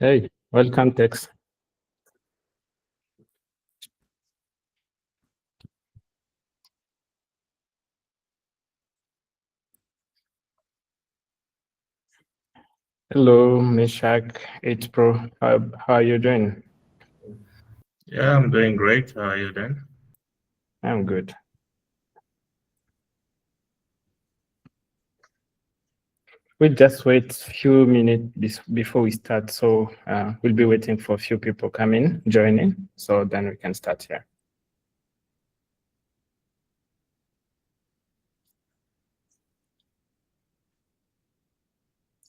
Hey, welcome, Tex. Hello, Mishak, 8 Pro. How are you doing? Yeah, I'm doing great. How are you doing? I'm good. We'll just wait a few minutes before we start. So we'll be waiting for a few people coming, joining. So then we can start here.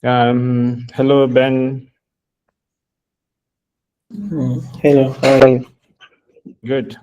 Hello, Ben. Hello, how are you? Good.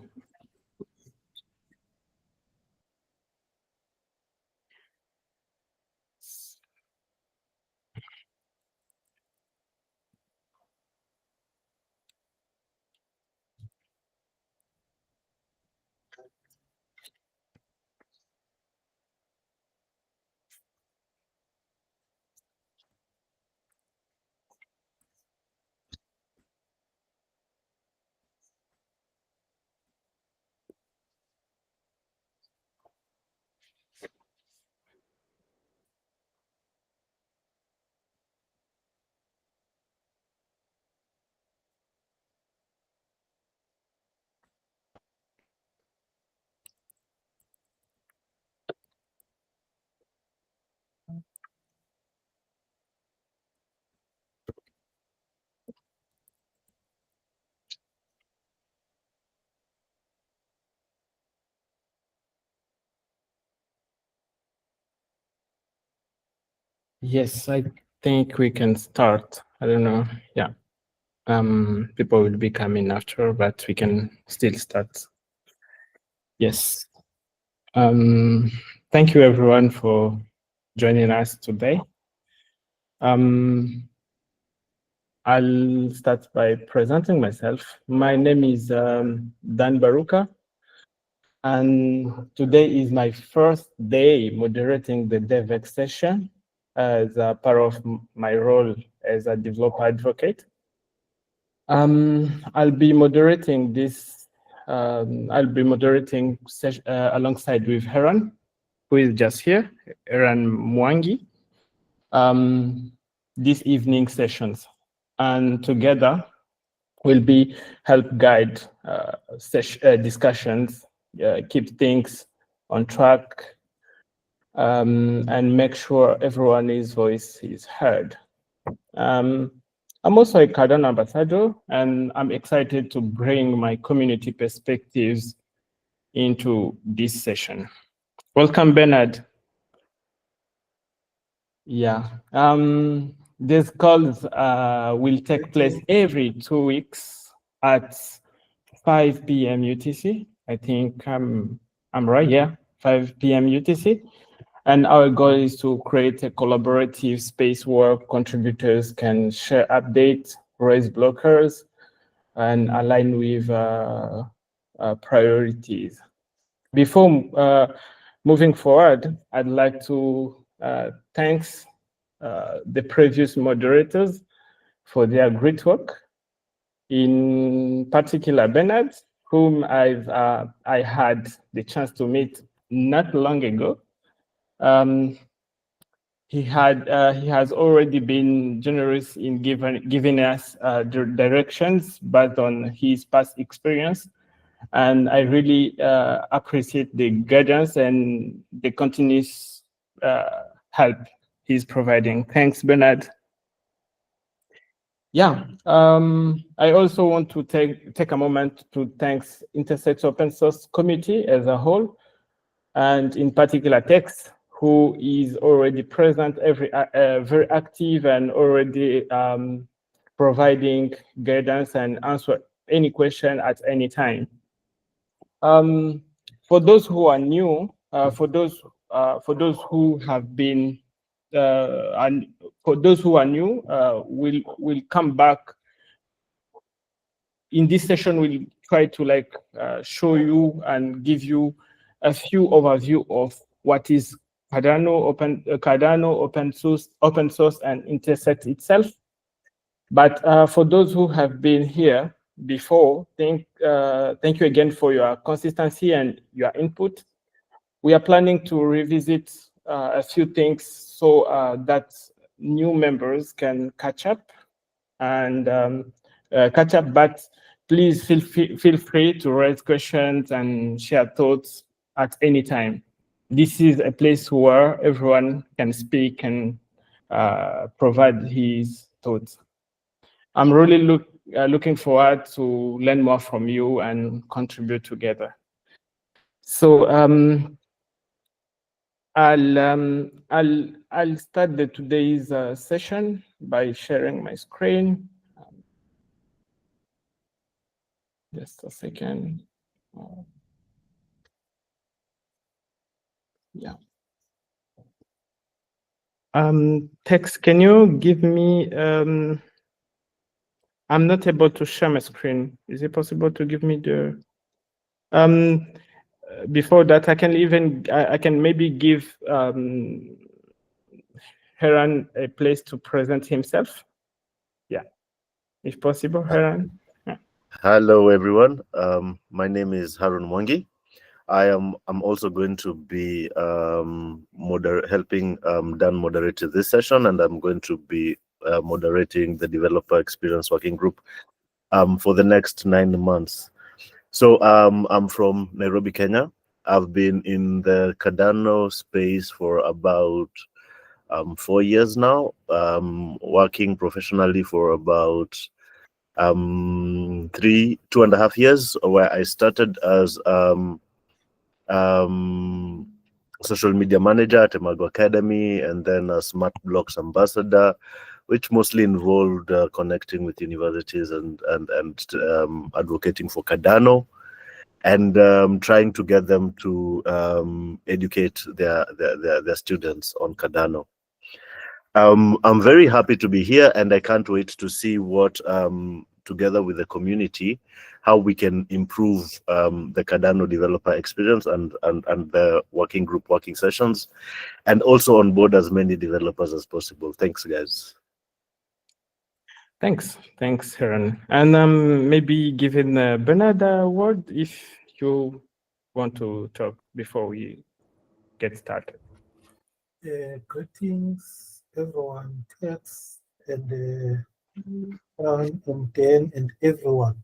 Yes, I think we can start. I don't know. Yeah. People will be coming after, but we can still start. Yes. Thank you, everyone, for joining us today. I'll start by presenting myself. My name is Dan Baruka, and today is my first day moderating the DevX session as a part of my role as a developer advocate. I'll be moderating this. I'll be moderating alongside with Harun, who is just here, Harun Mwangi. These evening sessions, and together will be help guide discussions, keep things on track, and make sure everyone's voice is heard. I'm also a Cardano ambassador, and I'm excited to bring my community perspectives into this session. Welcome, Bernard. Yeah. These calls will take place every 2 weeks at 5 p.m. UTC. I think I'm right, yeah, 5 p.m. UTC. And our goal is to create a collaborative space where contributors can share updates, raise blockers, and align with priorities. Before moving forward, I'd like to thank the previous moderators for their great work. In particular, Bernard, whom I had the chance to meet not long ago. He has already been generous in giving us directions based on his past experience. And I really appreciate the guidance and the continuous help he's providing. Thanks, Bernard. Yeah, I also want to take a moment to thank Intersect Open Source Committee as a whole, and in particular Tex, who is already present, very active and already providing guidance and answer any question at any time. For those who are new, for those who have been, and for those who are new, we'll come back. In this session, we'll try to show you and give you a few overview of what is Cardano, open source, and Intersect itself. But for those who have been here before, thank you again for your consistency and your input. We are planning to revisit a few things so that new members can catch up but please feel free to raise questions and share thoughts at any time. This is a place where everyone can speak and provide his thoughts. I'm really looking forward to learn more from you and contribute together. So I'll start today's session by sharing my screen. Just a second. Yeah. Text, can you give me? I'm not able to share my screen. Is it possible to give me the? Before that, I can maybe give Harun a place to present himself. Yeah, if possible, Harun. Yeah. Hello, everyone. My name is Harun Mwangi. I'm also going to be helping Dan moderate this session, and I'm going to be moderating the Developer Experience Working Group for the next 9 months. So I'm from Nairobi, Kenya. I've been in the Cardano space for about 4 years now, working professionally for about 2.5 years, where I started as social media manager at Emago Academy, and then a Smart Blocks ambassador, which mostly involved connecting with universities and advocating for Cardano, and trying to get them to educate their students on Cardano. I'm very happy to be here, and I can't wait to see what, together with the community, how we can improve the Cardano developer experience and the working group working sessions, and also onboard as many developers as possible. Thanks, guys. Thanks, Harun. And maybe giving Bernard a word if you want to talk before we get started. Greetings, everyone, Tex and Dan and everyone.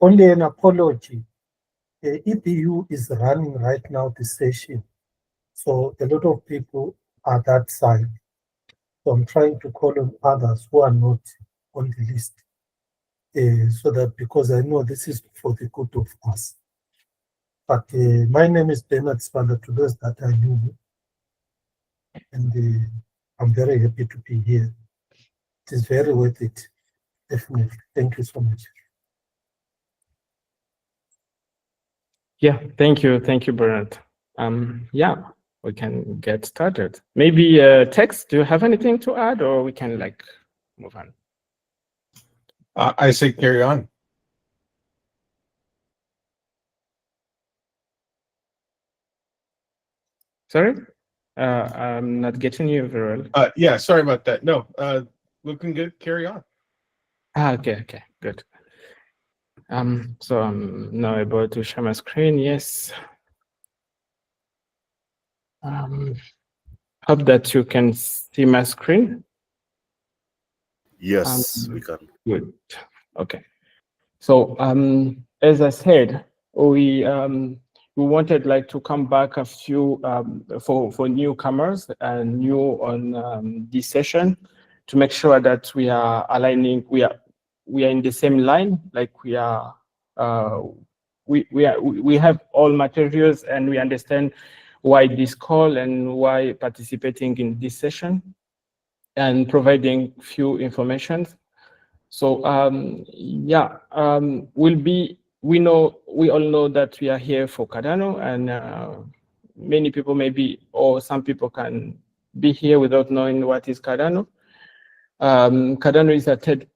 Only an apology. EPU is running right now the session, so a lot of people are that side. So I'm trying to call on others who are not on the list, so that, because I know this is for the good of us. But my name is Bernard Spanda, to those that I knew, and I'm very happy to be here. It is very worth it, definitely. Thank you so much. Yeah, thank you, Bernard. Yeah, we can get started. Maybe Tex, do you have anything to add, or we can move on? I say carry on. Sorry, I'm not getting you very well. Yeah, sorry about that. No, looking good. Carry on. Okay, good. So I'm now able to share my screen. Yes. Hope that you can see my screen. Yes, we can. Good. Okay. So as I said, we wanted to come back a few for newcomers and new on this session, to make sure that we are aligning. We are in the same line. We have all materials, and we understand why this call and why participating in this session, and providing few information. So we all know that we are here for Cardano, and many people or some people can be here without knowing what is Cardano. Cardano is a third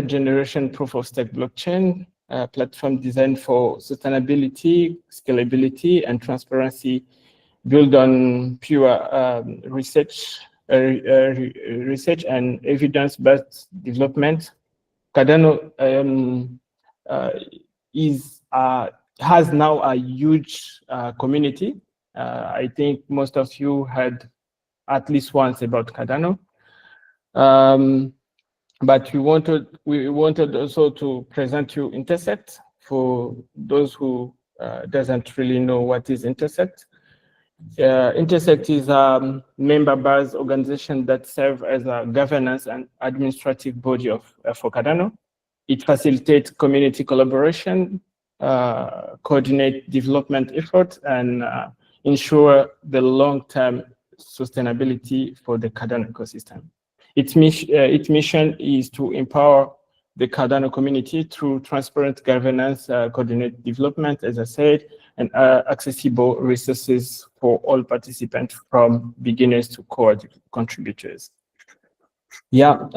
generation proof of stake blockchain platform designed for sustainability, scalability, and transparency, built on pure research research and evidence-based development. Cardano has now a huge community. I think most of you heard at least once about Cardano. But we wanted also to present you Intersect for those who doesn't really know what is Intersect. Intersect is a member-based organization that serves as a governance and administrative body for Cardano. It facilitates community collaboration, coordinate development efforts, and ensure the long-term sustainability for the Cardano ecosystem. Its mission is to empower the Cardano community through transparent governance, coordinate development, as I said, and accessible resources for all participants from beginners to core contributors. Yeah,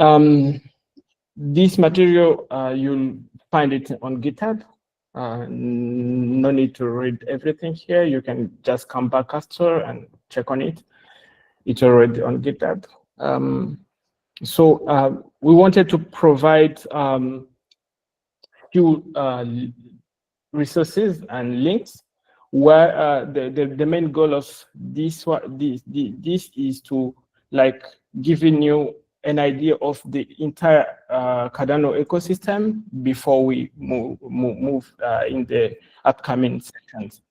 this material, you'll find it on GitHub. No need to read everything here. You can just come back after and check on it. It's already on GitHub. So we wanted to provide few resources and links where the main goal of this is to like giving you an idea of the entire Cardano ecosystem before we move in the upcoming sessions.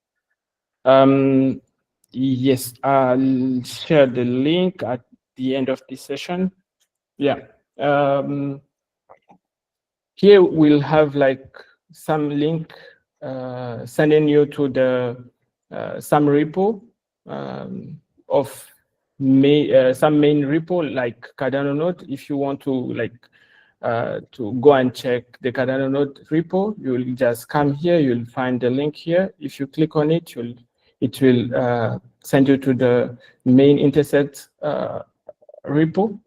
Yes, I'll share the link at the end of this session. Yeah. Here we'll have like some link sending you to the some repo of some main repo like Cardano node. If you want to like to go and check the Cardano node repo, you'll just come here. You'll find the link here. If you click on it, it will send you to the main Intersect repo,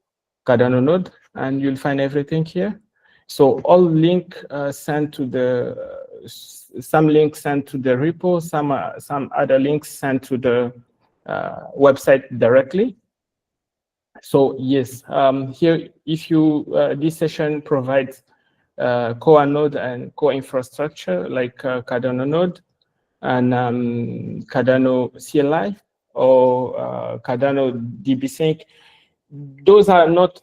Cardano node, and you'll find everything here. So all link sent to the some links sent to the repo, some other links sent to the website directly. So yes, here if you this session provides core node and core infrastructure like Cardano node and Cardano CLI or Cardano DB Sync. Those are not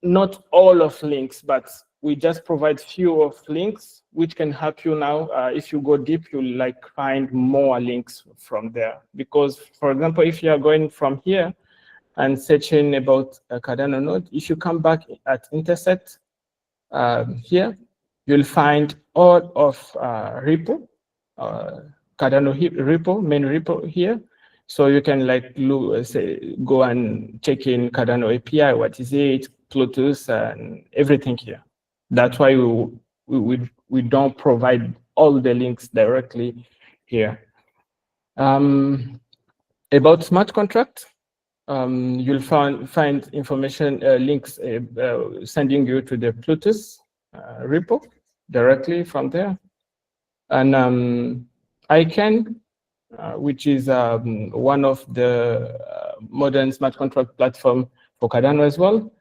not all of links, but we just provide few of links which can help you now. If you go deep, you'll like find more links from there. Because, for example, if you are going from here and searching about a Cardano node, if you come back at Intersect here, you'll find all of repo, Cardano repo, main repo here. So you can like look, say, go and check in Cardano API, what is it, Bluetooth, and everything here. That's why we don't provide all the links directly here. About smart contract, you'll find information links sending you to the Bluetooth repo directly from there, and ICANN, which is one of the modern smart contract platform for Cardano as well.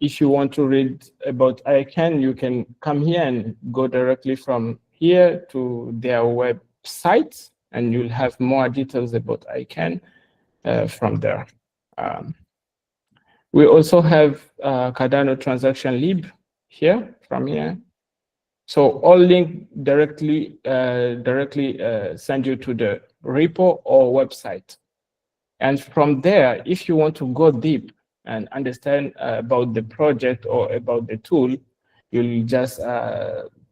If you want to read about ICANN, you can come here and go directly from here to their website, and you'll have more details about ICANN from there. We also have Cardano transaction lib here from here. So all link directly send you to the repo or website. And from there, if you want to go deep and understand about the project or about the tool, you'll just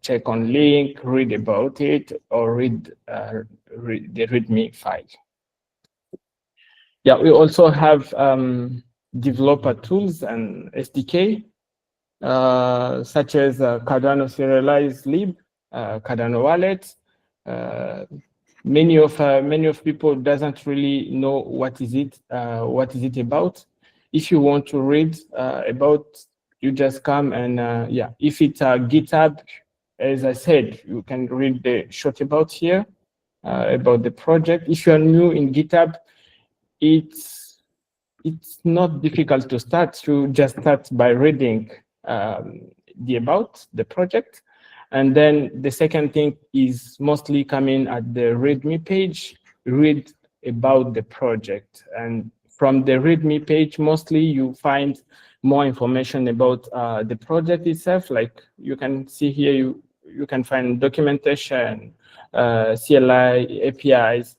check on link, read about it, or read the README file. Yeah, we also have developer tools and SDK, such as Cardano Serialized Lib, Cardano Wallet. Many of people doesn't really know what is it about. If you want to read about, you just come and yeah. If it's GitHub, as I said, you can read the short about here about the project. If you are new in GitHub, it's it's not difficult to start. You just start by reading the about the project. And then the second thing is mostly coming at the README page, read about the project. And from the README page, mostly you find more information about the project itself. Like you can see here, you can find documentation, CLI, APIs,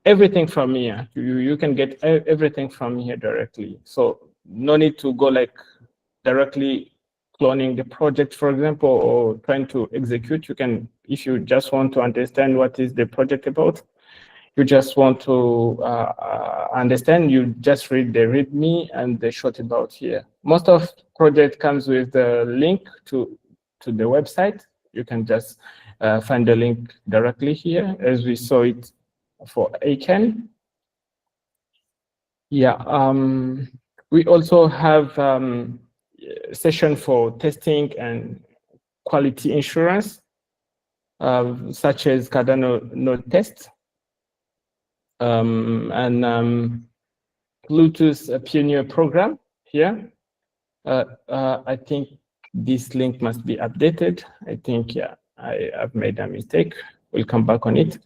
everything from here. You can get everything from here directly. So no need to go like directly cloning the project, for example, or trying to execute. You can, if you just want to understand what is the project about, you just want to understand, you just read the README and the short about here. Most of project comes with the link to the website. You can just find the link directly here, as we saw it for ACAN. Yeah, we also have session for testing and quality insurance, such as Cardano node test, and Bluetooth Pioneer program here. I think this link must be updated. I think, yeah, I have made a mistake. We'll come back on it.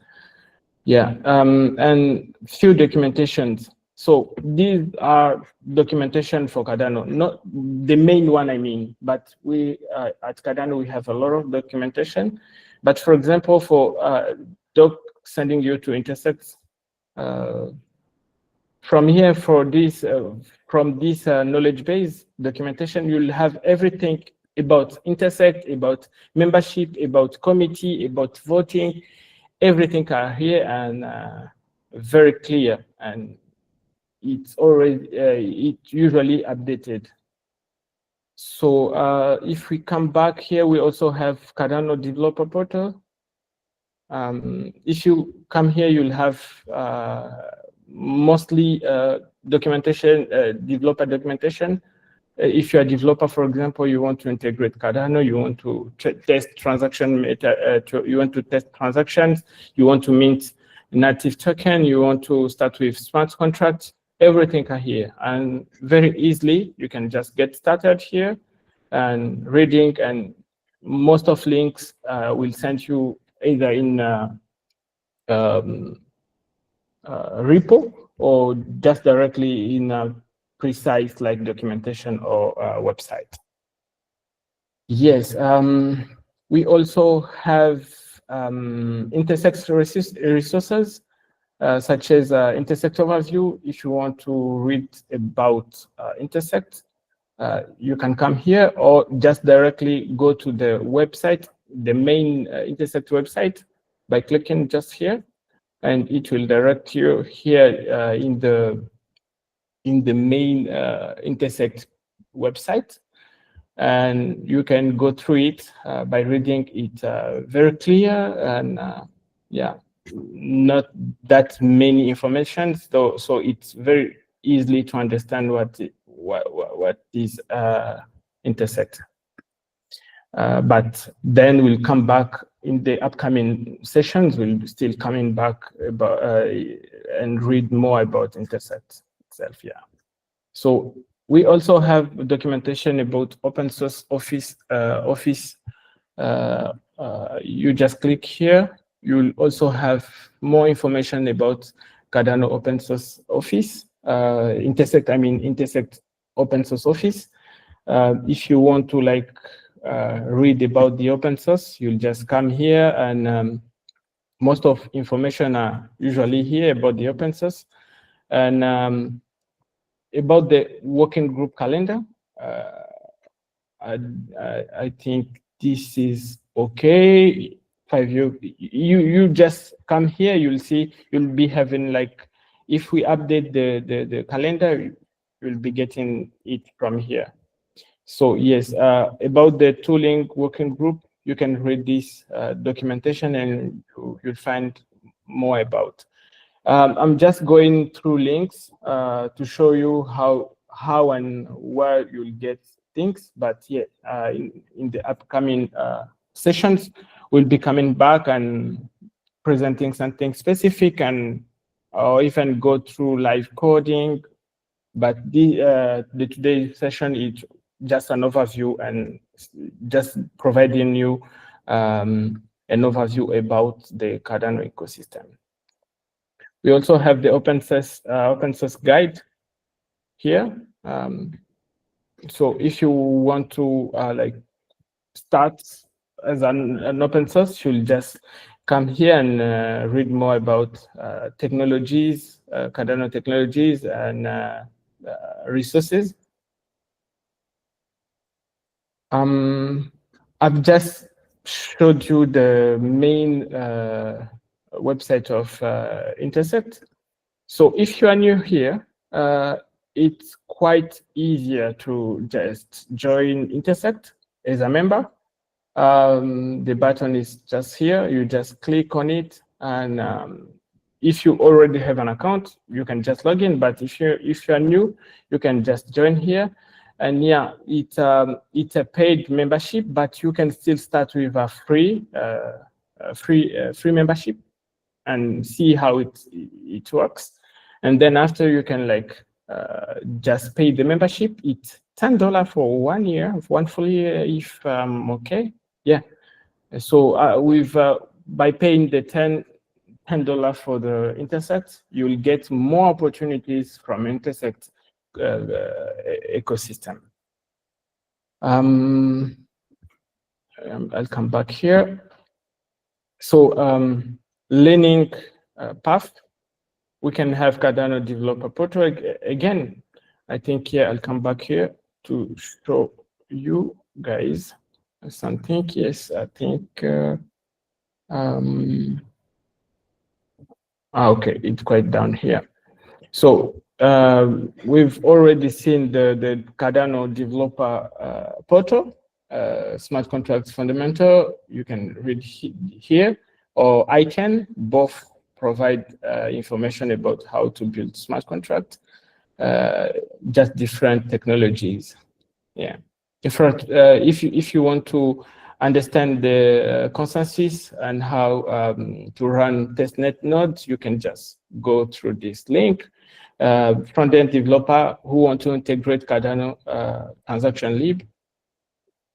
Yeah, and few documentations. So these are documentation for Cardano, not the main one, I mean, but we at Cardano, we have a lot of documentation. But for example, for doc sending you to Intersect, from here, for this, from this knowledge base documentation, you'll have everything about Intersect, about membership, about committee, about voting, everything are here and very clear, and it's already it's usually updated. So if we come back here, we also have Cardano developer portal. If you come here, you'll have mostly documentation, developer documentation. If you're a developer, for example, you want to integrate Cardano, you want to test transaction meta, you want to test transactions, you want to mint native token, you want to start with smart contracts, everything are here. And very easily, you can just get started here and reading, and most of links will send you either in repo or just directly in a precise like documentation or website. Yes, we also have Intersect resources such as Intersect overview. If you want to read about Intersect, you can come here or just directly go to the website, the main Intersect website, by clicking just here, and it will direct you here in the main Intersect website, and you can go through it by reading it very clear, and yeah, not that many information, so it's very easily to understand what is Intersect. But then we'll come back in the upcoming sessions. We'll still coming back about and read more about Intersect itself. Yeah. So we also have documentation about open source Office. You just click here. You'll also have more information about Cardano open source Office. Intersect, I mean Intersect open source Office. If you want to like read about the open source, you'll just come here, and most of information are usually here about the open source, and about the working group calendar. I think this is okay. You just come here, you'll see, you'll be having like, if we update the calendar, you'll be getting it from here. So yes, about the tooling working group, you can read this documentation and you'll find more about. I'm just going through links to show you how and where you'll get things, but yeah, in the upcoming sessions, we'll be coming back and presenting something specific, and or even go through live coding But the today's session is just an overview and just providing you an overview about the Cardano ecosystem. We also have the open source guide here. So if you want to like start as an open source, you'll just come here and read more about technologies, Cardano technologies and resources. I've just showed you the main website of Intersect. So if you are new here, it's quite easier to just join Intersect as a member. The button is just here. You just click on it, and if you already have an account, you can just log in. But if you're new, you can just join here. And yeah, it's a paid membership, but you can still start with a free membership and see how it works. And then after, you can like just pay the membership. It's $10 for 1 year, one full year, if okay. Yeah. So by paying the $10 for the Intersect, you'll get more opportunities from Intersect ecosystem. I'll come back here. So learning path, we can have Cardano developer portal again. I think here I'll come back here to show you guys something. Yes, I think. Okay, it's quite down here. So we've already seen the Cardano developer portal, smart contracts fundamental. You can read here, or I can both provide information about how to build smart contracts, just different technologies. Yeah. If you want to understand the consensus and how to run testnet nodes, you can just go through this link. Front-end developer who want to integrate Cardano transaction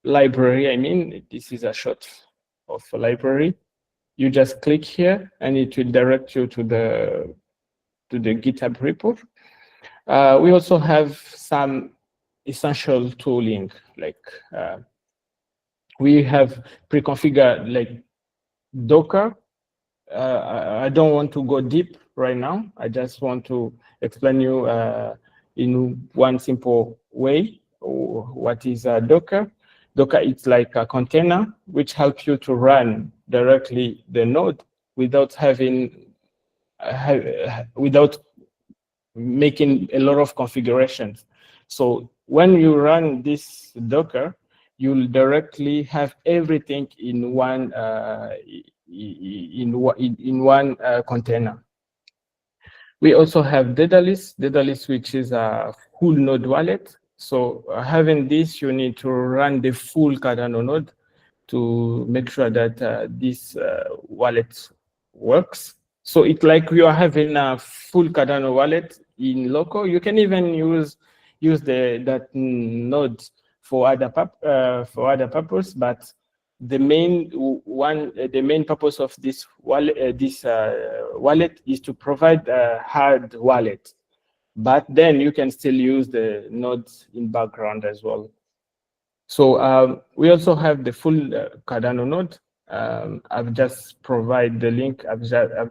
library. I mean, this is a short of a library. You just click here, and it will direct you to the GitHub repo. We also have some essential tooling, like we have pre-configured like Docker. I don't want to go deep right now. I just want to explain you in one simple way what is Docker. Docker is like a container which helps you to run directly the node without without making a lot of configurations. So when you run this Docker, you'll directly have everything in one container. We also have Daedalus, which is a full node wallet. So having this, you need to run the full Cardano node to make sure that this wallet works. So it's like you are having a full Cardano wallet in local. You can even use that node for other purpose, but the main purpose of this wallet is to provide a hard wallet. But then you can still use the nodes in background as well. So we also have the full Cardano node. I've just provided the link. I've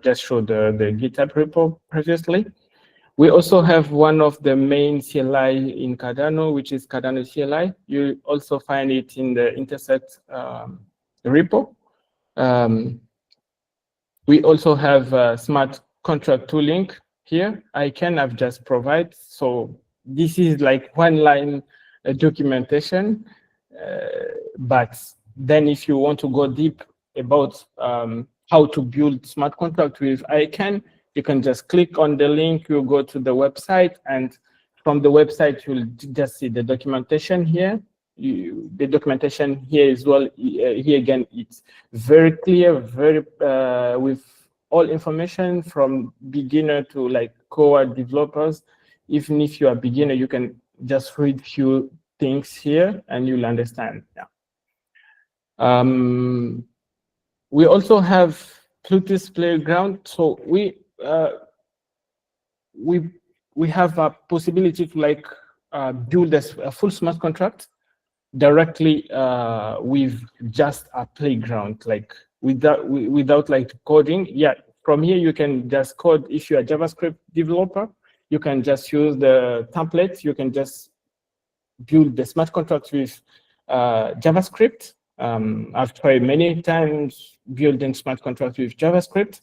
just showed the GitHub repo previously. We also have one of the main CLI in Cardano, which is Cardano CLI. You also find it in the Intersect repo. We also have smart contract tooling here. I've just provided. So this is like one line documentation. But then if you want to go deep about how to build smart contract with ICANN, you can just click on the link, you go to the website, and from the website, you'll just see the documentation here. The documentation here as well, here again, it's very clear, very with all information from beginner to like core developers. even if you are a beginner, you can just read few things here and you'll understand. Yeah. We also have Plutus Playground. So we have a possibility to like build a full smart contract directly with just a playground, like without like coding. Yeah, from here you can just code. If you're a JavaScript developer, you can just use the template. You can just build the smart contract with JavaScript. I've tried many times building smart contracts with JavaScript.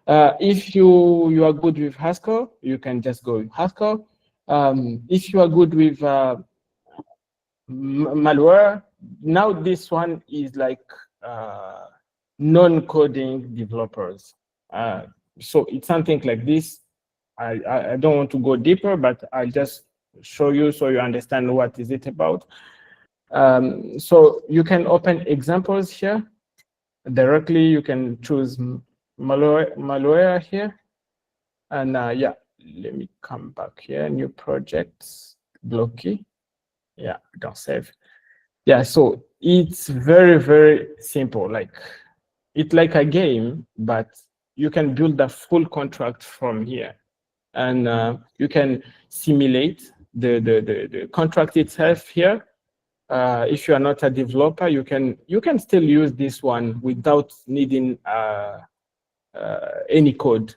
If you are good with Haskell, you can just go with Haskell. If you are good with malware, now this one is like non-coding developers. So it's something like this. I don't want to go deeper, but I'll just show you so you understand what is it about. So you can open examples here directly. You can choose malware here, and yeah, let me come back here. New projects, blocky. Yeah, don't save. Yeah, so it's very, very simple. Like it's like a game, but you can build a full contract from here, and you can simulate the contract itself here. If you are not a developer, you can still use this one without needing any code.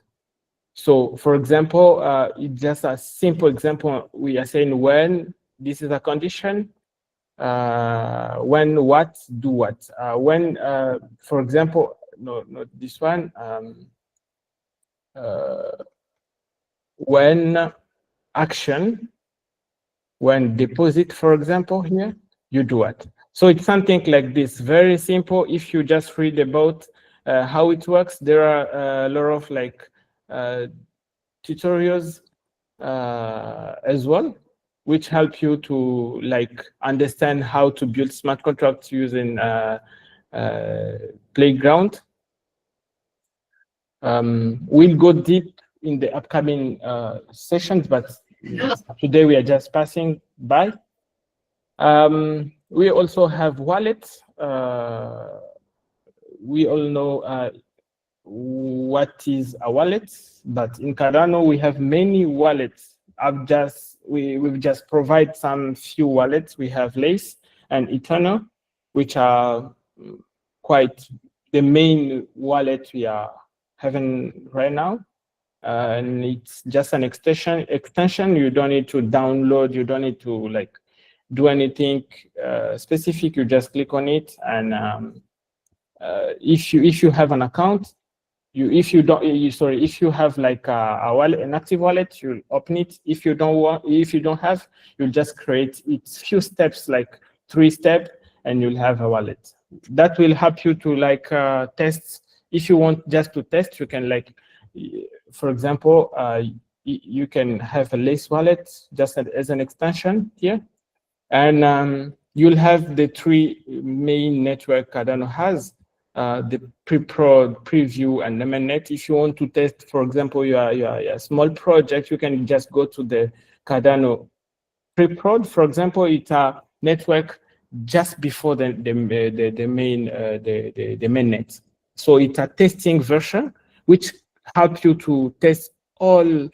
So, for example, it's just a simple example. We are saying when this is a condition, when what, do what. When, for example, no, not this one. When action, when deposit, for example, here, you do what. So it's something like this, very simple. If you just read about how it works, there are a lot of like tutorials as well, which help you to like understand how to build smart contracts using Playground. We'll go deep in the upcoming sessions, but today we are just passing by. We also have wallets. We all know what is a wallet, but in Cardano we have many wallets. We've just provide some few wallets. We have Lace and Eternal, which are quite the main wallet we are having right now. And it's just an extension. You don't need to download. You don't need to like do anything specific. You just click on it, and if you have an account, if you have like a wallet, an active wallet, you'll open it. If you don't have, you'll just create it. Few steps, like 3 steps, and you'll have a wallet. That will help you to like test. If you want just to test, you can like, for example, you can have a Lace wallet just as an extension here, and you'll have the 3 main network Cardano has. The pre-prod, preview, and the mainnet. If you want to test, for example, your small project, you can just go to the Cardano pre-prod. For example, it's a network just before the mainnet. So it's a testing version which helps you to test all.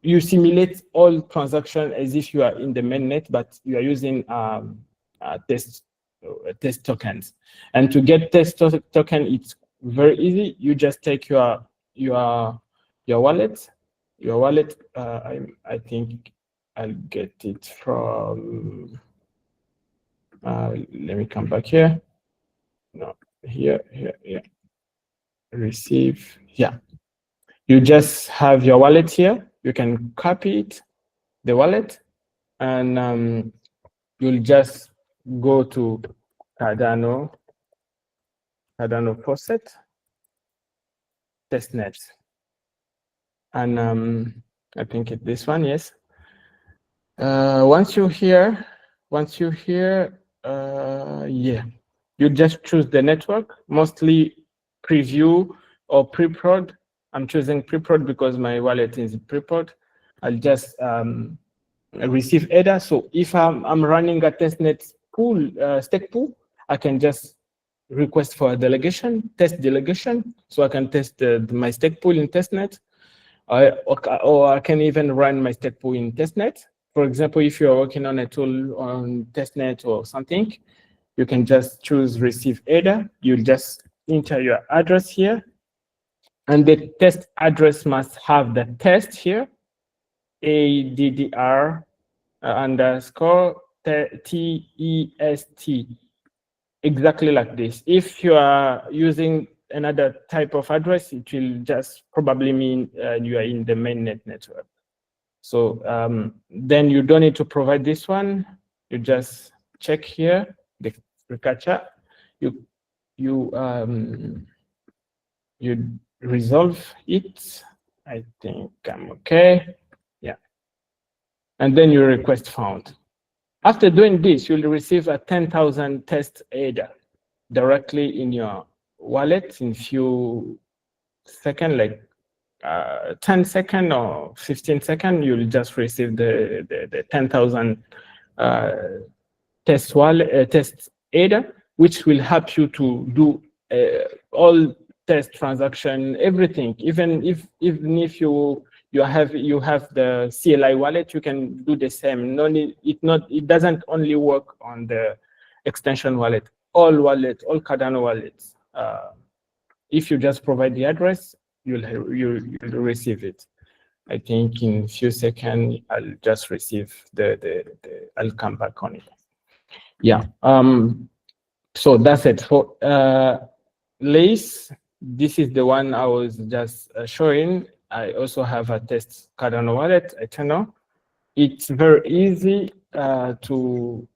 You simulate all transactions as if you are in the mainnet, but you are using test tokens. And to get test token, it's very easy. You just take your wallet. I think I'll get it from. Let me come back here. No, here. Receive. Yeah. You just have your wallet here. You can copy it, the wallet, and you'll just go to Cardano faucet testnet, and I think it's this one. Yes. Once you're here, yeah, you just choose the network, mostly preview or pre-prod. I'm choosing pre-prod because my wallet is pre-prod. I'll just receive header. So if I'm running a testnet pool, stake pool, I can just request for a delegation, test delegation, so I can test my stake pool in testnet, or I can even run my stake pool in testnet. For example, if you're working on a tool on testnet or something, you can just choose receive header. You'll just enter your address here, and the test address must have the test here, ADDR underscore TEST, exactly like this. If you are using another type of address, it will just probably mean you are in the mainnet network. So then you don't need to provide this one. You just check here the reCAPTCHA. You resolve it. I think I'm okay. Yeah. And then you request found. After doing this, you'll receive a 10,000 test header directly in your wallet in few seconds, like 10 seconds or 15 seconds. You'll just receive the 10,000 test wallet test header, which will help you to do all test transaction, everything. Even if you have the CLI wallet, you can do the same. No need, it doesn't only work on the extension wallet. All Cardano wallets. If you just provide the address, you'll receive it. I think in a few seconds I'll just receive I'll come back on it. Yeah. So that's it for Lace. This is the one I was just showing. I also have a test Cardano wallet, Eternal. It's very easy to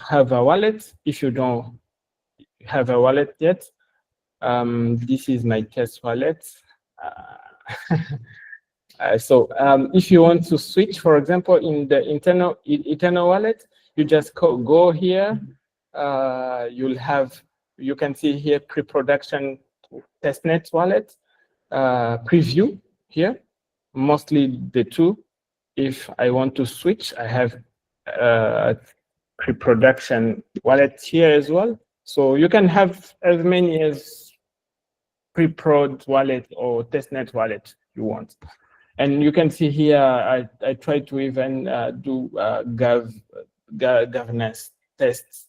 have a wallet if you don't have a wallet yet. This is my test wallet. So if you want to switch, for example, in the Eternal wallet, you just go here. You can see here pre-production testnet wallet preview here, mostly the two. If I want to switch, I have pre-production wallet here as well. So you can have as many as pre-prod wallet or testnet wallet you want. And you can see here, I try to even do governance tests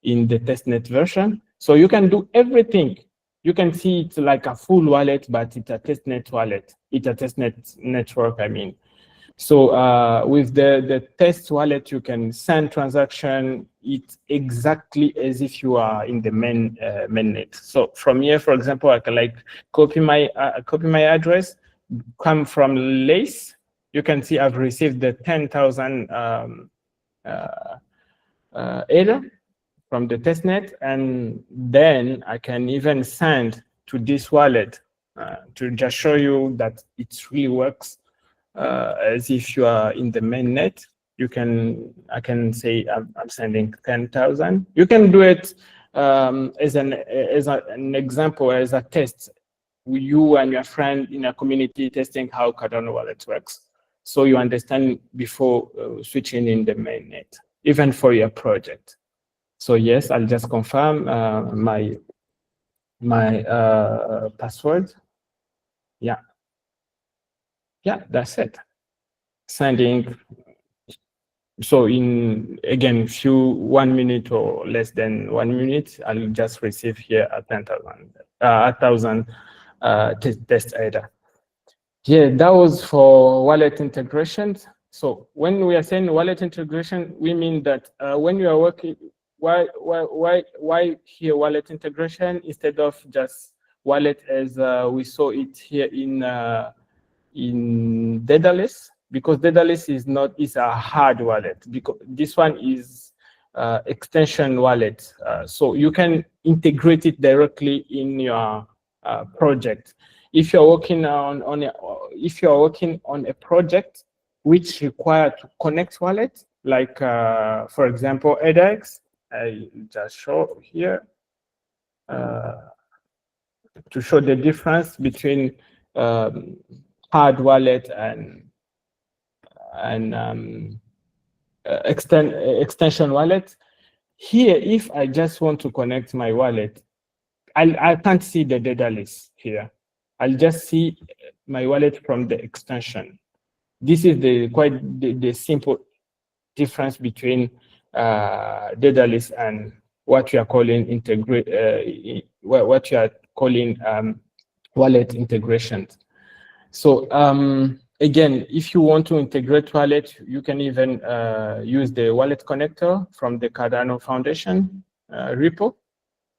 in the testnet version. So you can do everything. You can see it's like a full wallet, but it's a testnet wallet. It's a testnet network, I mean. So with the test wallet, you can send transaction. It's exactly as if you are in the mainnet. So from here, for example, I can like copy my address, come from Lace. You can see I've received the 10,000 error from the testnet, and then I can even send to this wallet to just show you that it really works as if you are in the mainnet. I can say I'm sending 10,000. You can do it as an example, as a test. You and your friend in a community testing how Cardano wallet works, so you understand before switching in the mainnet, even for your project. So yes, I'll just confirm my password. Yeah, that's it. Sending. So in again, 1 minute or less than 1 minute, I'll just receive here a 1,000 test header. Yeah, that was for wallet integrations. So when we are saying wallet integration, we mean that when you are working, why here wallet integration instead of just wallet as we saw it here in Daedalus? Because Daedalus is a hard wallet, because this one is extension wallet. So you can integrate it directly in your project. If you're working on a project which require to connect wallet, like for example edX, I just show here to show the difference between hard wallet and extension wallet. Here, if I just want to connect my wallet, I can't see the data list here. I'll just see my wallet from the extension. This is the simple difference between data list and what you are calling what you are calling wallet integrations. So again, if you want to integrate wallet, you can even use the wallet connector from the Cardano Foundation repo,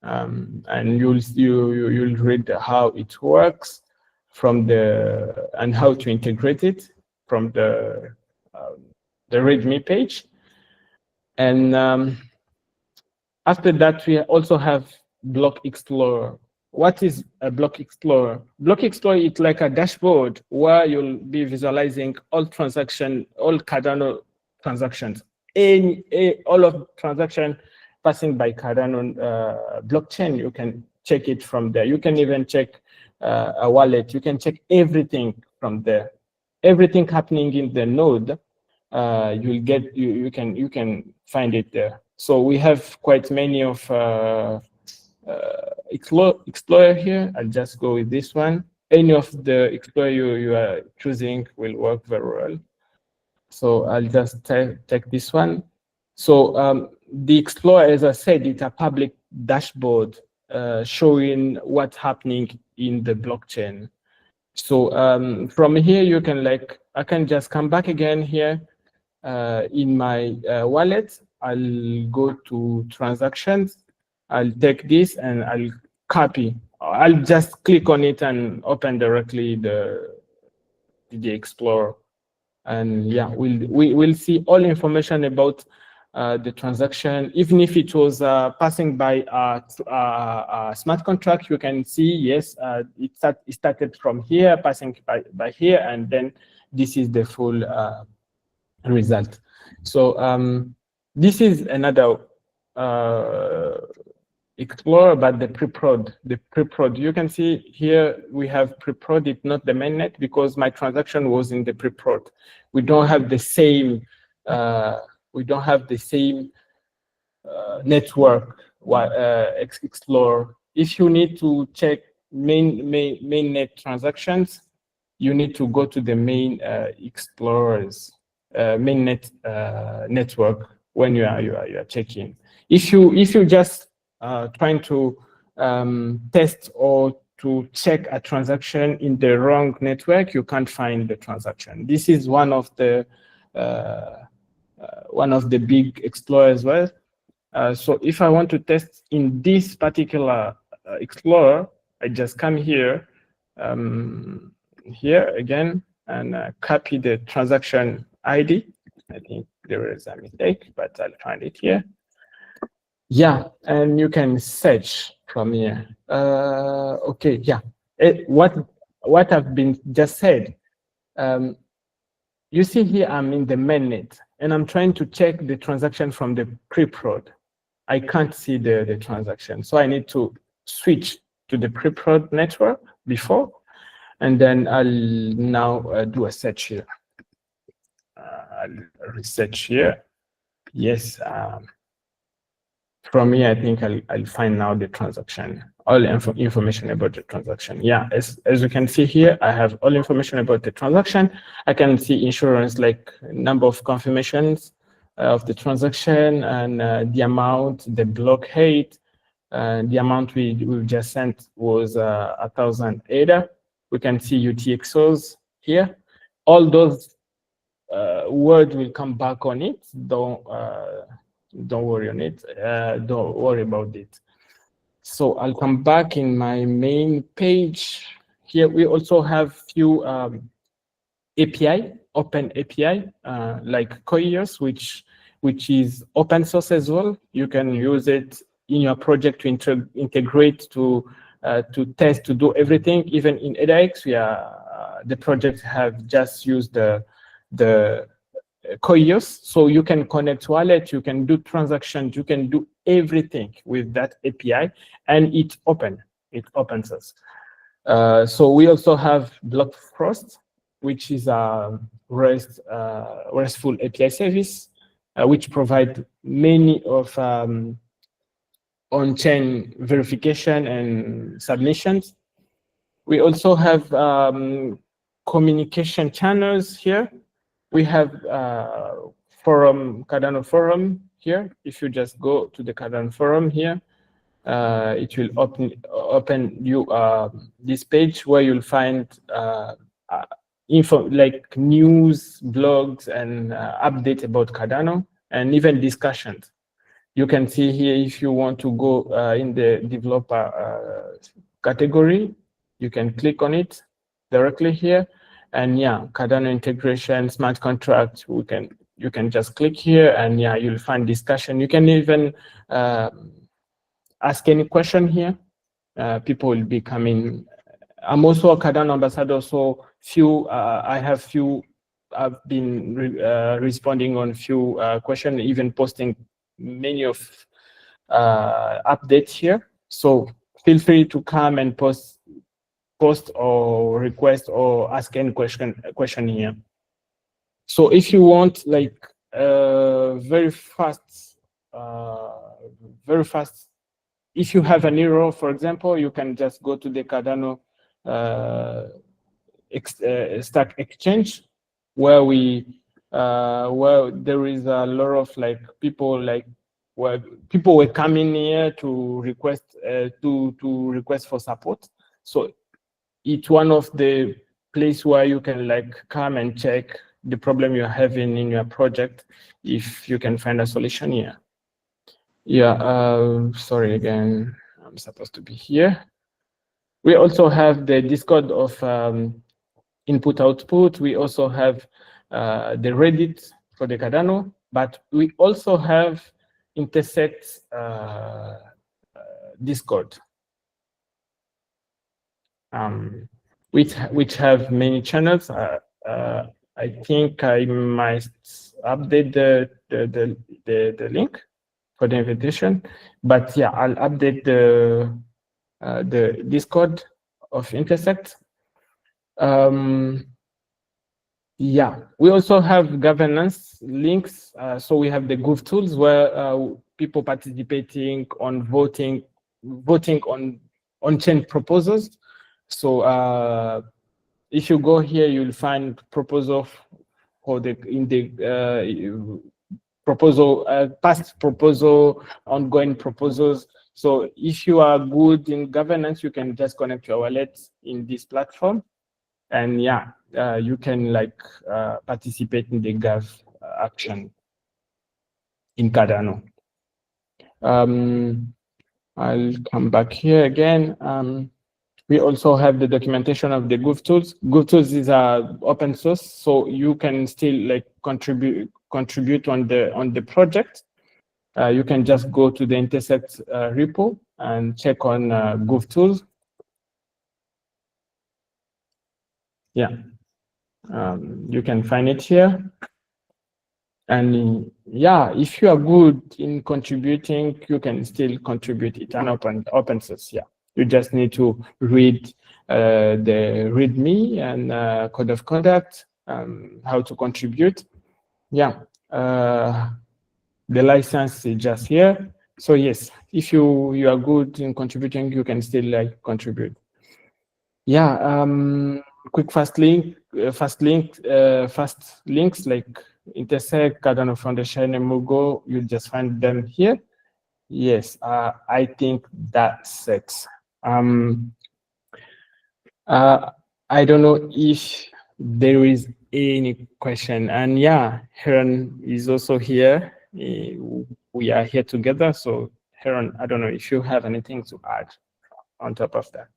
and you'll read how it works and how to integrate it from the README page. And after that, we also have Block Explorer. What is a Block Explorer? Block Explorer is like a dashboard where you'll be visualizing all Cardano transactions, all of transaction passing by Cardano blockchain. You can check it from there. You can even check a wallet. You can check everything from there. Everything happening in the node, you can find it there. So we have quite many of Explorer here. I'll just go with this one. Any of the Explorer you are choosing will work very well. So I'll just take this one. So the Explorer, as I said, it's a public dashboard showing what's happening in the blockchain. So from here, you can I can just come back again here in my wallet. I'll go to transactions. I'll take this and I'll copy. I'll just click on it and open directly the Explorer. And yeah, we'll see all information about the transaction. Even if it was passing by a smart contract, you can see, yes, it started from here, passing by here, and then this is the full result. So this is another Explorer, but the pre-prod. You can see here we have pre-prod. It's not the mainnet because my transaction was in the pre-prod. We don't have the same. Network Explorer. If you need to check mainnet transactions, you need to go to the main Explorers mainnet network when you are checking. If you just trying to test or to check a transaction in the wrong network, you can't find the transaction. This is one of the big Explorers as well. So if I want to test in this particular Explorer, I just come here again and copy the transaction ID. I think there is a mistake, but I'll find it here. Yeah, and you can search from here. Okay, yeah. What I've been just said. You see here, I'm in the mainnet, and I'm trying to check the transaction from the pre-prod. I can't see the transaction, so I need to switch to the pre-prod network before, and then I'll now do a search here. I'll research here. Yes. From here, I think I'll find now the transaction, all information about the transaction. Yeah, as you can see here, I have all information about the transaction. I can see insurance, like number of confirmations of the transaction and the amount, the block height, the amount we just sent was 1,000 ADA. We can see UTXOs here. All those words will come back on it. Don't worry on it. Don't worry about it. So I'll come back in my main page. Here we also have few API, open API, like Koios, which is open source as well. You can use it in your project to integrate, to test, to do everything. Even in ADAX, the project have just used the Koios, so you can connect wallet, you can do transactions, you can do everything with that API, and it's open. It open source. So we also have Block Frost. which is a RESTful API service, which provide many of on-chain verification and submissions. We also have communication channels here. We have Cardano forum here. If you just go to the Cardano forum here, it will open you this page where you'll find info like news, blogs, and update about Cardano, and even discussions. You can see here if you want to go in the developer category, you can click on it directly here, and yeah, Cardano integration, smart contract. You can just click here, and yeah, you'll find discussion. You can even ask any question here. People will be coming. I'm also a Cardano ambassador, so I've been responding on few questions, even posting many of updates here. So feel free to come and post or request or ask any question here. So if you want like very fast, if you have an error, for example, you can just go to the Cardano Stack Exchange, where there is a lot of like people where people were coming here to request request for support. So it's one of the place where you can like come and check the problem you're having in your project, if you can find a solution here. Yeah, sorry again, I'm supposed to be here. We also have the Discord of input output. We also have the Reddit for the Cardano, but we also have Intersect Discord, which have many channels. I think I might update the link for the invitation, but yeah, I'll update the Discord of Intersect. Yeah, we also have governance links. So we have the Groove tools where people participating on voting on on-chain proposals. So if you go here, you'll find proposal for past proposal, ongoing proposals. So if you are good in governance, you can just connect your wallet in this platform, and yeah, you can like participate in the Gov action in Cardano. I'll come back here again. We also have the documentation of the Groove tools. Groove tools is open source, so you can still like contribute on the project. You can just go to the Intersect repo and check on Groove tools. Yeah, you can find it here. And yeah, if you are good in contributing, you can still contribute it on open source. Yeah, you just need to read the README and code of conduct, how to contribute. Yeah, the license is just here. So yes, if you are good in contributing, you can still like contribute. Yeah, quick fast links like Intersect, Cardano Foundation, and Mugo. You just find them here. Yes, I think that's it. I don't know if there is any question, and yeah, Harun is also here. We are here together. So Harun, I don't know if you have anything to add on top of that.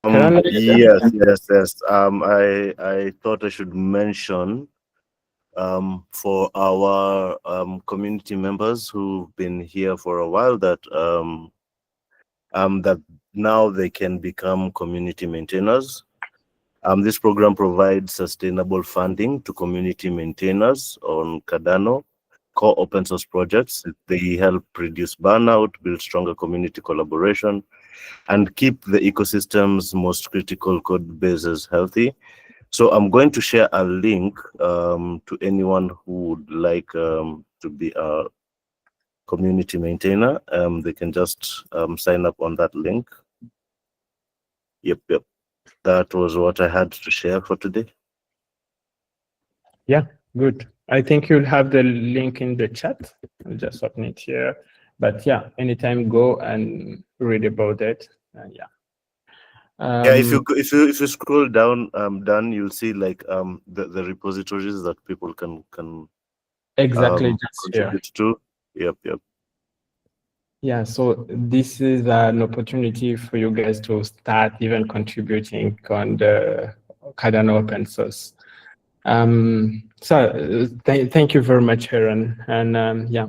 Yes. I thought I should mention for our community members who've been here for a while that that now they can become community maintainers. This program provides sustainable funding to community maintainers on Cardano core open source projects. They help reduce burnout, build stronger community collaboration, and keep the ecosystem's most critical code bases healthy. So I'm going to share a link to anyone who would like to be a community maintainer. They can just sign up on that link. Yep. That was what I had to share for today. Yeah, good. I think you'll have the link in the chat. I'll just open it here. But yeah, anytime go and read about it. Yeah. Yeah, if you scroll down, you'll see like the repositories that people can exactly just contribute here. to. Yep. Yeah, so this is an opportunity for you guys to start even contributing on the Cardano open source. Thank you very much, Harun. And yeah,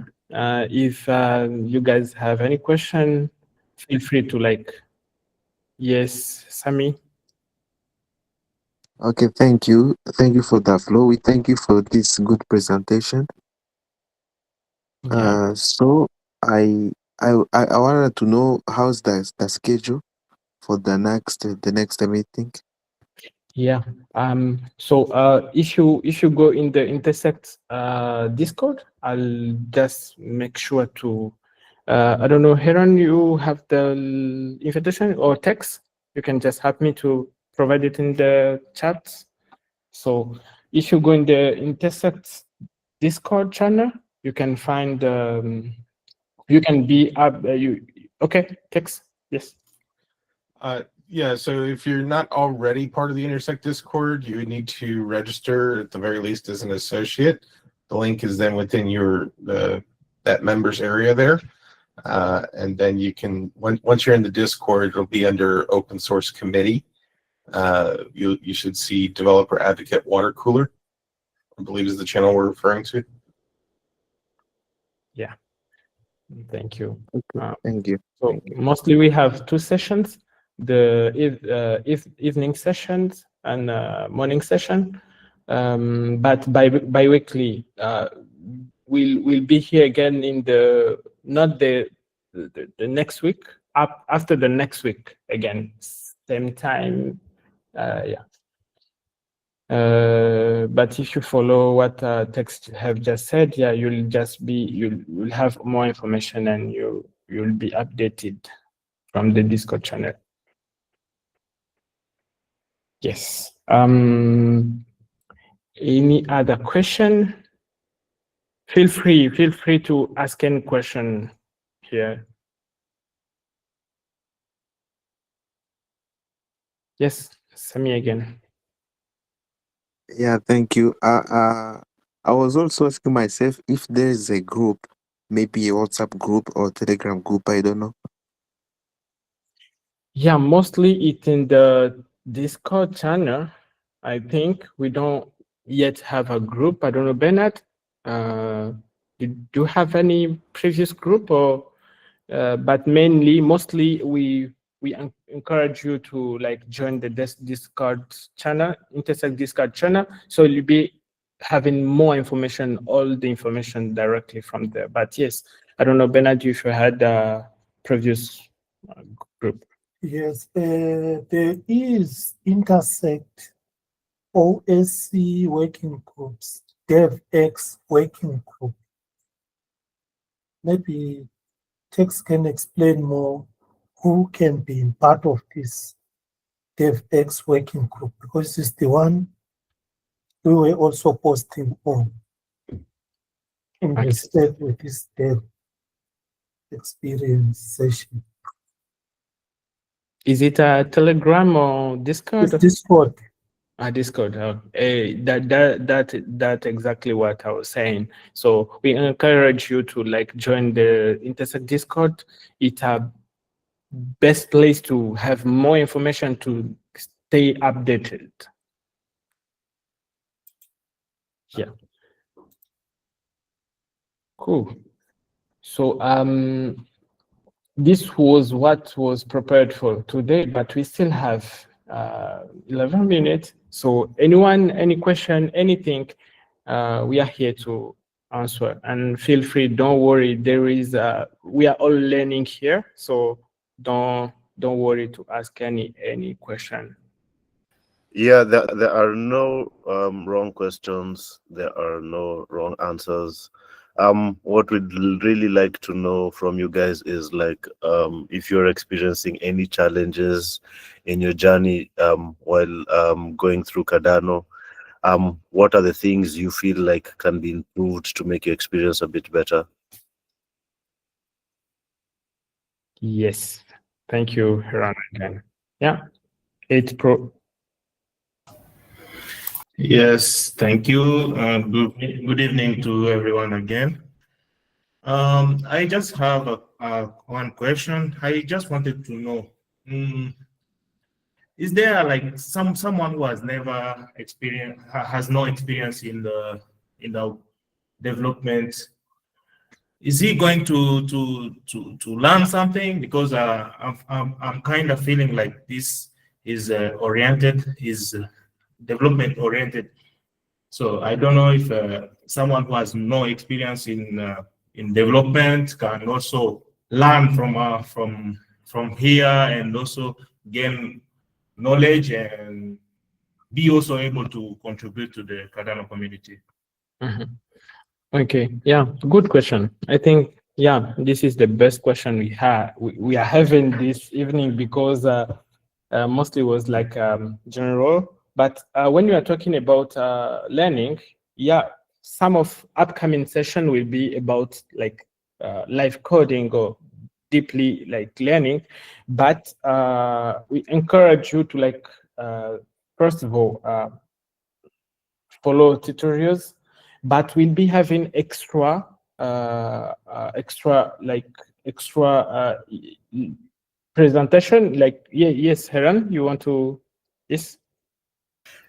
if you guys have any question, feel free to yes, Sami. Okay, thank you. Thank you for that, Flo. We thank you for this good presentation. Yeah. So I wanted to know how's the schedule for the next meeting. Yeah. So if you go in the Intersect Discord, I'll just make sure to I don't know, Harun, you have the invitation or text? You can just help me to provide it in the chat. So if you go in the Intersect Discord channel, you can find you can be up okay, text, yes. Yeah, so if you're not already part of the Intersect Discord, you would need to register at the very least as an associate. The link is then within your that members area there. And then you can, once you're in the Discord, it'll be under Open Source Committee. You should see Developer Advocate Water Cooler, I believe is the channel we're referring to. Yeah, thank you. Okay, thank you. So Thank you. mostly we have two sessions, the evening sessions and morning session. But bi-weekly, we'll be here again in not the next week, after the next week again, same time. Yeah. But if you follow what text have just said, yeah, you'll have more information and you'll be updated from the Discord channel. Yes. Any other question? Feel free to ask any question here. Yes, Sami again. Yeah, thank you. I was also asking myself if there is a group, maybe a WhatsApp group or Telegram group. I don't know. Yeah, mostly it's in the Discord channel. I think we don't yet have a group. I don't know, Bernard. Do you have any previous group or? But mostly we encourage you to join the Discord channel, Intersect Discord channel, so you'll be having more information, all the information directly from there. But yes, I don't know, Bernard, if you had a previous group. Yes, there is Intersect OSC working groups, DevX working group. Maybe Tex can explain more who can be part of this DevX working group, because it's the one we were also posting on in the state with this dev experience session. Is it a Telegram or Discord? It's Discord. Discord. That's exactly what I was saying. So we encourage you to join the Intersect Discord. It's a best place to have more information to stay updated. Yeah. Cool. So this was what was prepared for today, but we still have 11 minutes. So anyone, any question, anything, we are here to answer. And feel free, don't worry, there is we are all learning here, so don't don't worry to ask any question. Yeah, there are no wrong questions. There are no wrong answers. What we'd really like to know from you guys is like if you're experiencing any challenges in your journey while going through Cardano. What are the things you feel like can be improved to make your experience a bit better? Yes, thank you, Harun, again. Yeah, 8 Pro. Yes, thank you. Good evening to everyone again. I just have one question. I just wanted to know, is there like someone who has never experienced, has no experience in the development? Is he going to learn something? Because I'm kind of feeling like this is development oriented. So I don't know if someone who has no experience in development can also learn from here and also gain knowledge and be also able to contribute to the Cardano community. Okay, yeah, good question. I think, yeah, this is the best question we are having this evening, because mostly was like general. But when you are talking about learning, yeah, some of upcoming session will be about like live coding or deeply like learning. But we encourage you to like first of all follow tutorials, but we'll be having extra presentation. Like, yeah, yes, Harun, you want to? Yes.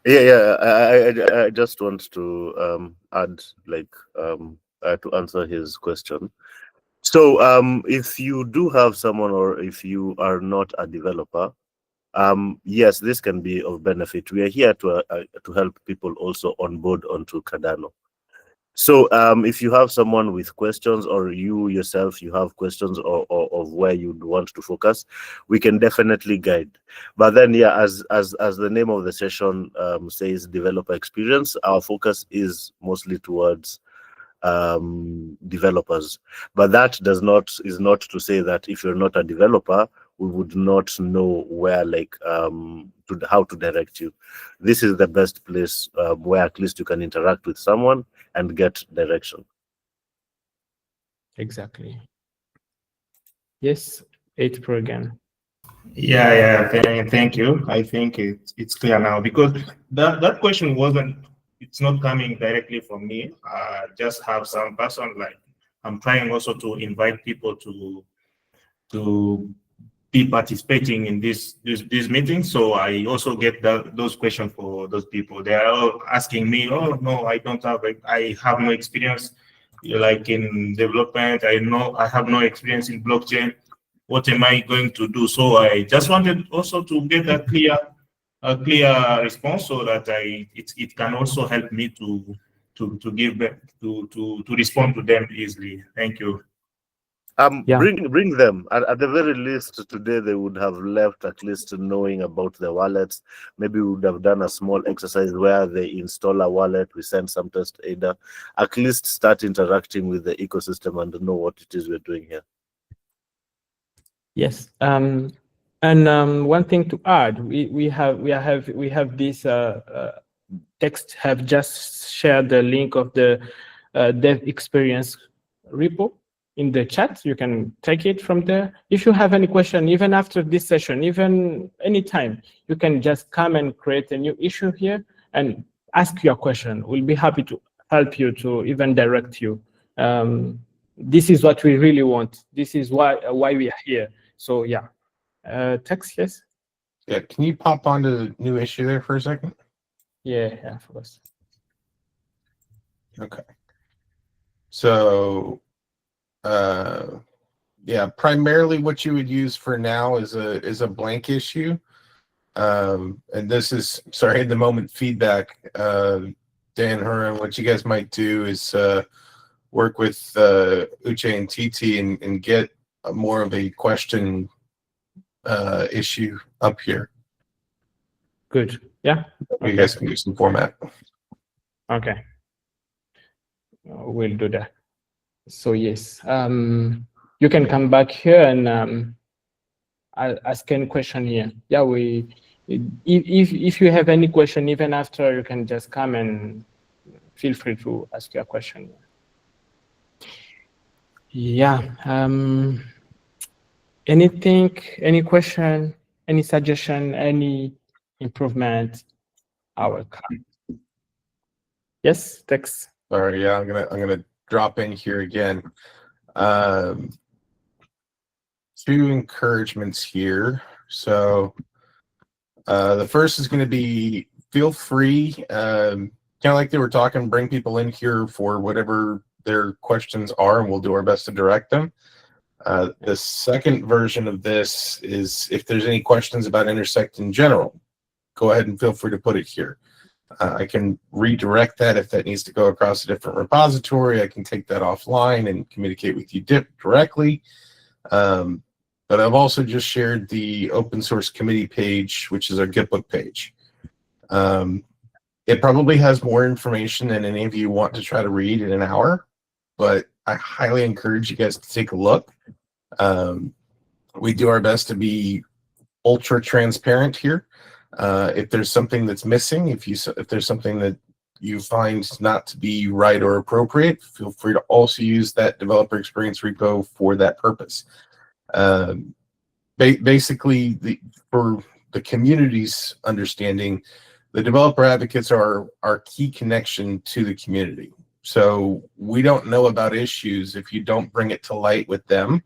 Yeah. I just want to add like to answer his question. So if you do have someone, or if you are not a developer, yes, this can be of benefit. We are here to help people also onboard onto Cardano. So if you have someone with questions, or you yourself, you have questions or of where you'd want to focus, we can definitely guide. But then, yeah, as the name of the session says, developer experience, our focus is mostly towards developers. But that is not to say that if you're not a developer, we would not know where how to direct you. This is the best place where at least you can interact with someone and get direction. Exactly. Yes, 8 Pro again. Yeah. Thank you. I think it's clear now, because that question it's not coming directly from me. I just have some person, like, I'm trying also to invite people to be participating in this meeting. So I also get those questions for those people. They are all asking me, oh no, I have no experience like in development. I have no experience in blockchain. What am I going to do? So I just wanted also to get a clear response, so that it can also help me to give them to respond to them easily. Thank you. Yeah. Bring them. At the very least, today they would have left at least knowing about the wallets. Maybe we would have done a small exercise where they install a wallet, we send some test data, at least start interacting with the ecosystem and know what it is we're doing here. Yes. And one thing to add, we have this text have just shared the link of the dev experience repo in the chat. You can take it from there. If you have any question, even after this session, even anytime, you can just come and create a new issue here and ask your question. We'll be happy to help you, to even direct you. This is what we really want. This is why we are here. So yeah, text, yes. Yeah, can you pop onto the new issue there for a second? Yeah, of course. Okay. So, yeah, primarily what you would use for now is a blank issue. And this is, sorry, at the moment feedback. Dan, Harun, what you guys might do is work with Uche and TT and get more of a question issue up here. Good. Yeah. You guys can do some format. Okay. We'll do that. So yes, you can come back here and I'll ask any question here. Yeah, if you have any question, even after, you can just come and feel free to ask your question. Yeah. Anything, any question, any suggestion, any improvement? I will come. Yes, thanks. Sorry, yeah, I'm gonna drop in here again. Two encouragements here. So the first is going to be feel free, kind of like they were talking, bring people in here for whatever their questions are, and we'll do our best to direct them. The second version of this is if there's any questions about Intersect in general, go ahead and feel free to put it here. I can redirect that if that needs to go across a different repository. I can take that offline and communicate with you directly. But I've also just shared the open source committee page, which is our Gitbook page. It probably has more information than any of you want to try to read in an hour, but I highly encourage you guys to take a look. We do our best to be ultra transparent here. If there's something that's missing, if there's something that you find not to be right or appropriate, feel free to also use that developer experience repo for that purpose. Basically, for the community's understanding, the developer advocates are our key connection to the community. So we don't know about issues if you don't bring it to light with them.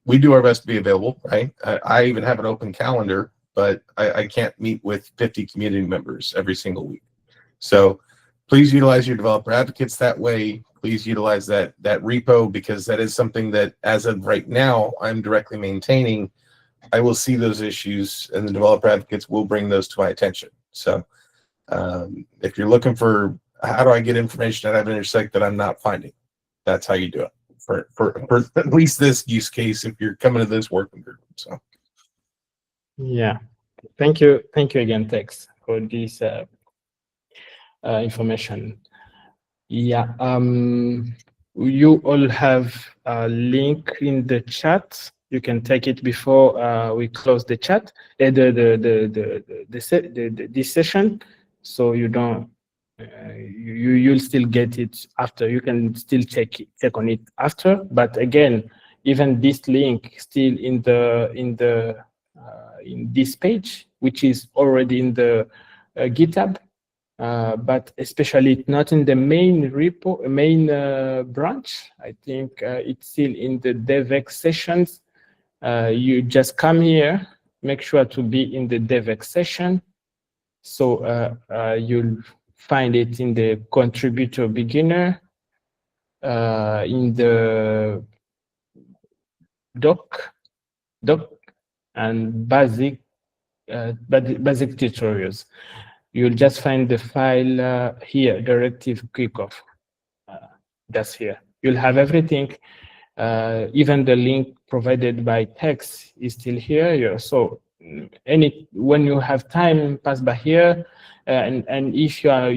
We do our best to be available, right? I even have an open calendar, but I can't meet with 50 community members every single week. So please utilize your developer advocates that way. Please utilize that repo, because that is something that, as of right now, I'm directly maintaining. I will see those issues, and the developer advocates will bring those to my attention. So if you're looking for how do I get information out of Intersect that I'm not finding, that's how you do it. For at least this use case, if you're coming to this working group. So yeah, thank you again, Tex, for this information. Yeah, you all have a link in the chat. You can take it before we close the chat, this session, so you don't. You'll still get it after. You can still check on it after. But again, even this link still in this page, which is already in the GitHub, but especially not in the main repo, main branch. I think it's still in the DevX sessions. You just come here, make sure to be in the DevX session. So you'll find it in the contributor beginner, in the doc and basic tutorials. You'll just find the file here, directive kickoff. That's here. You'll have everything. Even the link provided by text is still here. So when you have time, pass by here, and if you are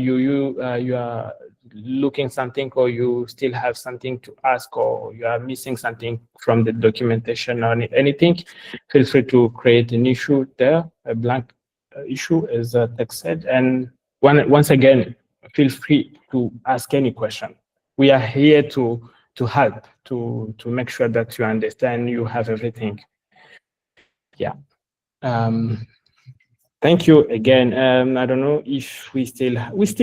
looking something, or you still have something to ask, or you are missing something from the documentation or anything, feel free to create an issue there, a blank issue, as Tex said. And once again, feel free to ask any question. We are here to help, to make sure that you understand, you have everything. Yeah. Thank you again. I don't know if we still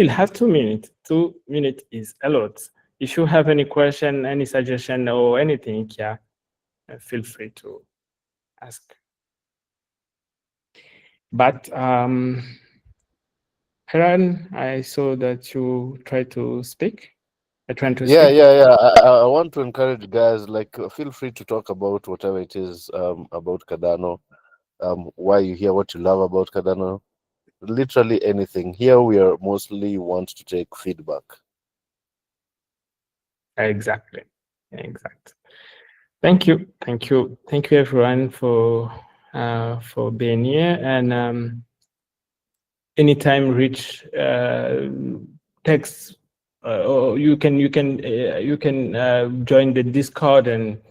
have 2 minutes. 2 minutes is a lot. If you have any question, any suggestion, or anything, yeah, feel free to ask. But Harun, I saw that you tried to speak. Yeah. I want to encourage guys, like, feel free to talk about whatever it is about Cardano, why you hear, what you love about Cardano, literally anything. Here we are mostly want to take feedback. Exactly. Thank you everyone for being here, and anytime reach text, or you can join the Discord, and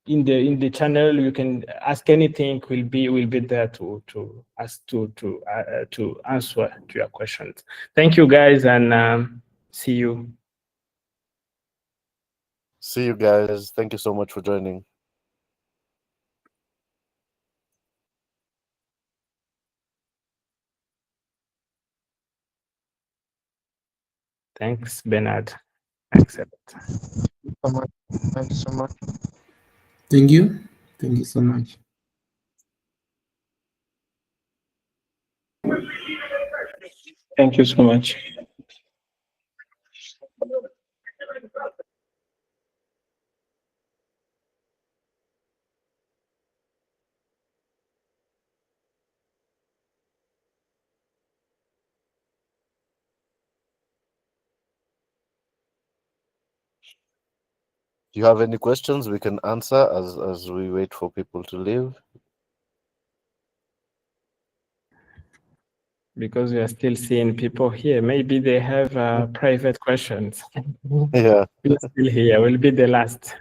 in the channel you can ask anything. We'll be there to answer to your questions. Thank you guys, and see you. See you guys. Thank you so much for joining. Thanks, Bernard. Accept. Thank you so much. Thank you. Thank you so much. Thank you so much. Do you have any questions we can answer as we wait for people to leave? Because we are still seeing people here. Maybe they have private questions. Yeah. We're still here. We'll be the last.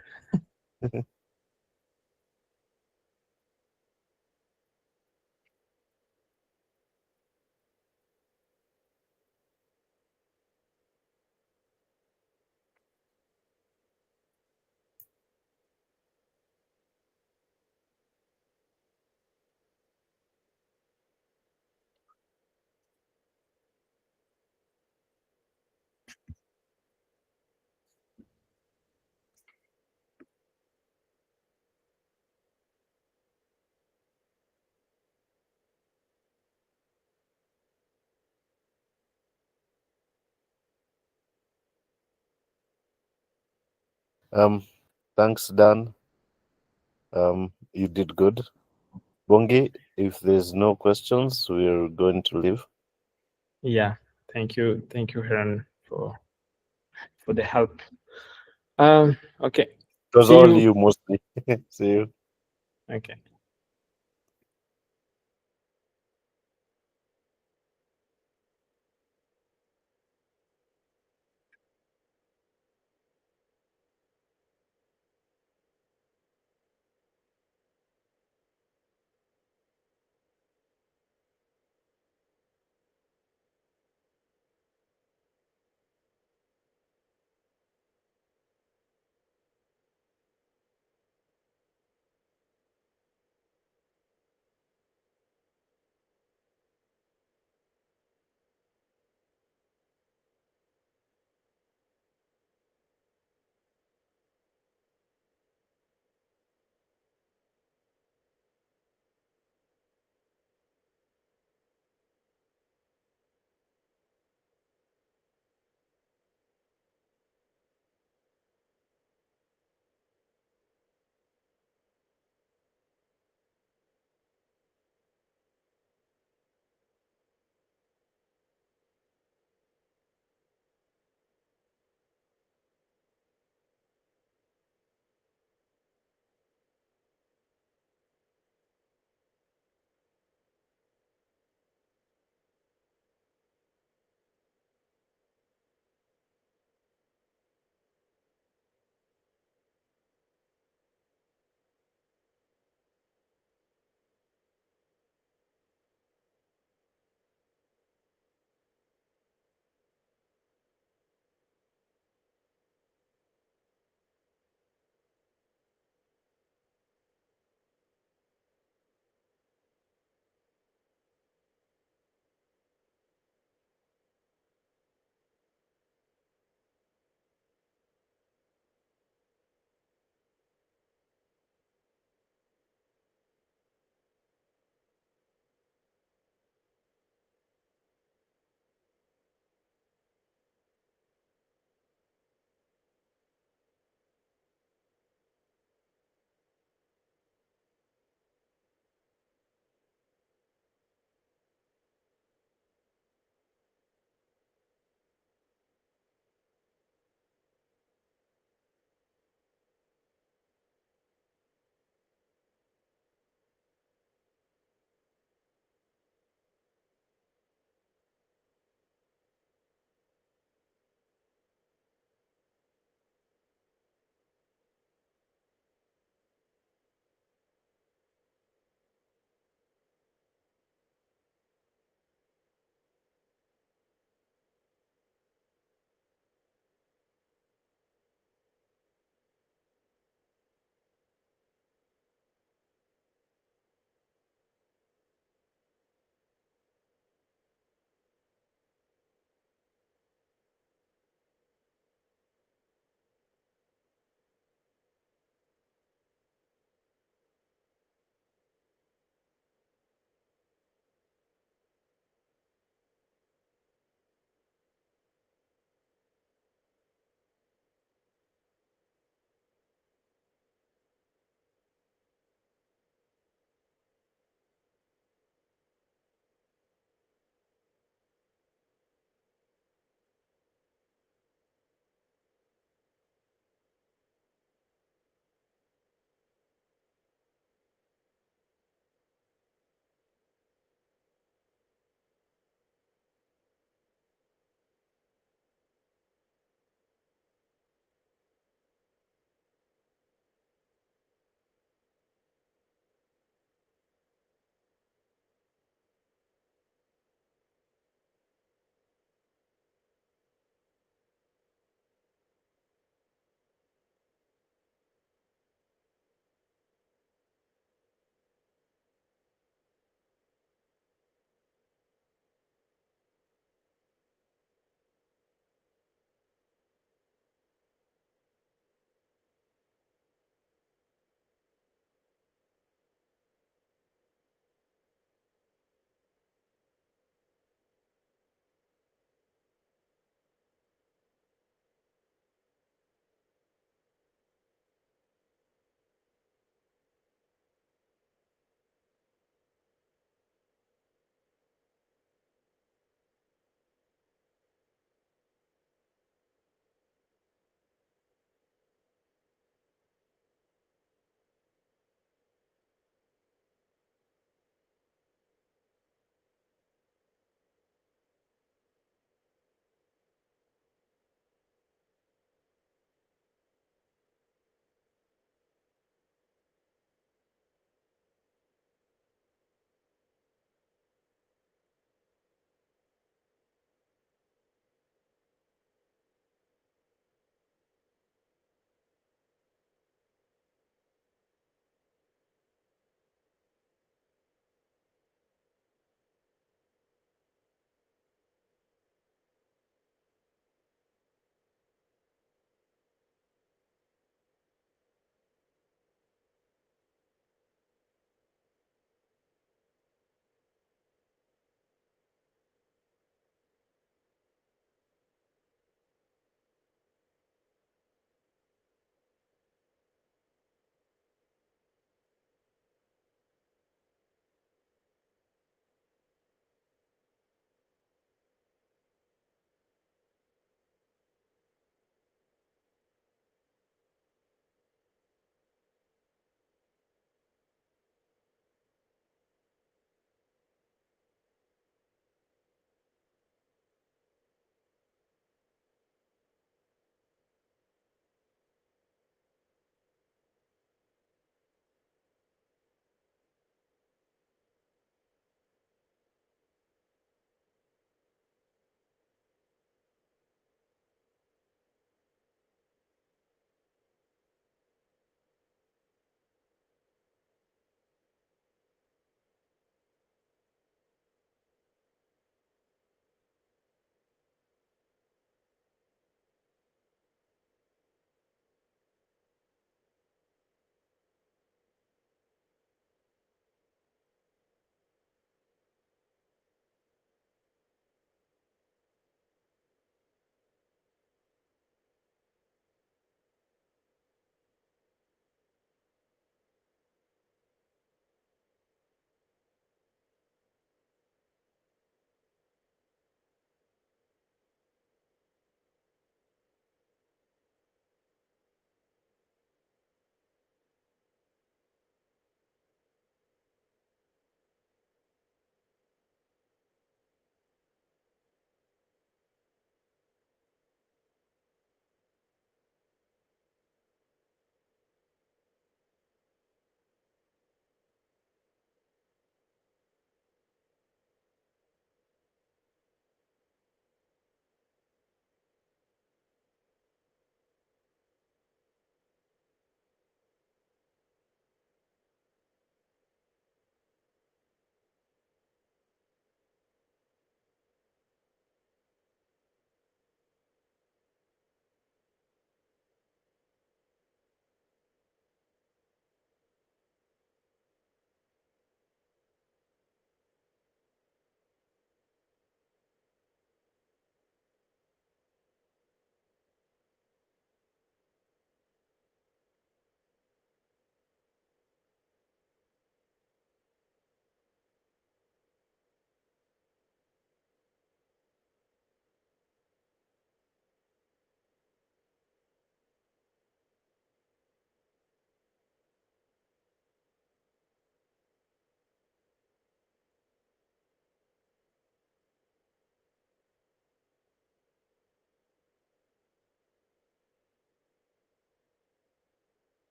Thanks, Dan. You did good. Bongi, if there's no questions, we're going to leave. Yeah. Thank you, Harun, for the help. Okay. It was See all you. you mostly. See you. Okay.